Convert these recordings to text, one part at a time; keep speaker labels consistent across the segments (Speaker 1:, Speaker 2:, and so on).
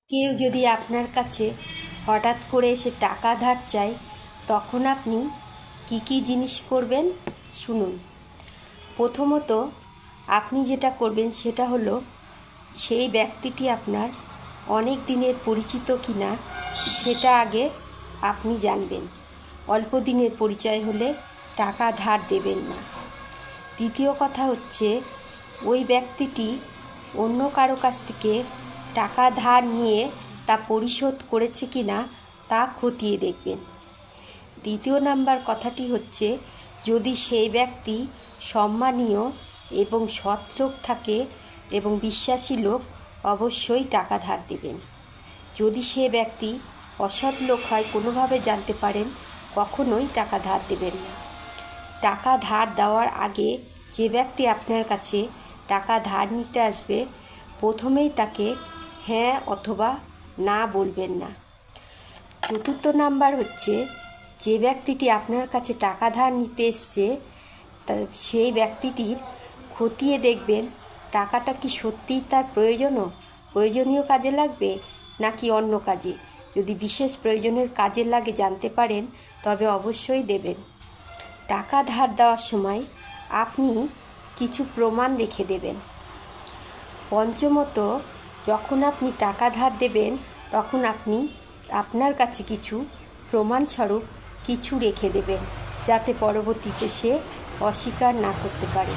Speaker 1: কেউ যদি আপনার কাছে হঠাৎ করে এসে টাকা ধার চায়, তখন আপনি কি কি জিনিস করবেন শুনুন। প্রথমত আপনি যেটা করবেন সেটা হলো, সেই ব্যক্তিটি আপনার অনেক দিনের পরিচিত কিনা সেটা আগে আপনি জানবেন। অল্প দিনের পরিচয় হলে টাকা ধার দেবেন না। দ্বিতীয় কথা হচ্ছে, ওই ব্যক্তিটি অন্য কারো কাছ থেকে টাকা ধার নিয়ে তা পরিশোধ করেছে কিনা তা খতিয়ে দেখবেন। দ্বিতীয় নাম্বার কথাটি হচ্ছে, যদি সেই ব্যক্তি সম্মানীয় এবং সৎ লোক থাকে এবং বিশ্বাসী লোক, অবশ্যই টাকা ধার দেবেন। যদি সে ব্যক্তি অসৎ লোক হয়, কোনোভাবে জানতে পারেন, কখনোই টাকা ধার দেবেন না। টাকা ধার দেওয়ার আগে যে ব্যক্তি আপনার কাছে টাকা ধার নিতে আসবে, প্রথমেই তাকে হ্যাঁ অথবা না বলবেন না। চতুর্থ নাম্বার হচ্ছে, যে ব্যক্তিটি আপনার কাছে টাকা ধার নিতে এসছে, সেই ব্যক্তিটির খতিয়ে দেখবেন টাকাটা কি সত্যিই তার প্রয়োজনীয় কাজে লাগবে নাকি অন্য কাজে। যদি বিশেষ প্রয়োজনের কাজে লাগে জানতে পারেন, তবে অবশ্যই দেবেন। টাকা ধার দেওয়ার সময় আপনি কিছু প্রমাণ রেখে দেবেন। পঞ্চমত, যখন আপনি টাকা ধার দেবেন, তখন আপনি আপনার কাছে কিছু প্রমাণস্বরূপ কিছু রেখে দেবেন, যাতে পরবর্তীতে সে অস্বীকার না করতে পারে।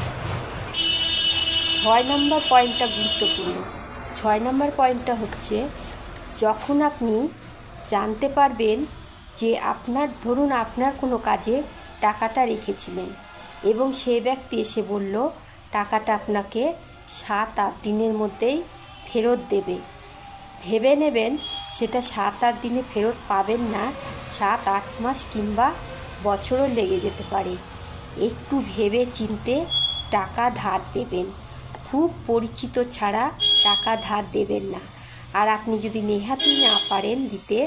Speaker 1: 6 নম্বর পয়েন্টটা গুরুত্বপূর্ণ। 6 নম্বর পয়েন্টটা হচ্ছে, যখন আপনি জানতে পারবেন যে ধরুন আপনার কোনো কাজে টাকাটা রেখেছিলেন এবং সেই ব্যক্তি এসে বলল টাকাটা আপনাকে 7-8 দিনের মধ্যেই ফেরত দেবে। ভেবে নেবেন সেটা 7-8 দিনে ফেরত পাবেন না, 7-8 মাস কিংবা বছরও লেগে যেতে পারে। একটু ভেবে চিন্তে টাকা ধার দেবেন। খুব পরিচিত ছাড়া টাকা ধার দেবেন না। আর আপনি যদি নেহাতই না পারেন দিতে,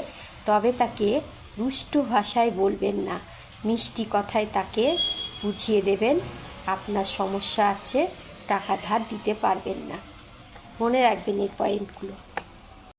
Speaker 1: তবে তাকে রুষ্ট ভাষায় বলবেন না, মিষ্টি কথায় তাকে বুঝিয়ে দেবেন আপনার সমস্যা আছে, টাকা ধার দিতে পারবেন না। মনে রাখবেন এই পয়েন্টগুলো।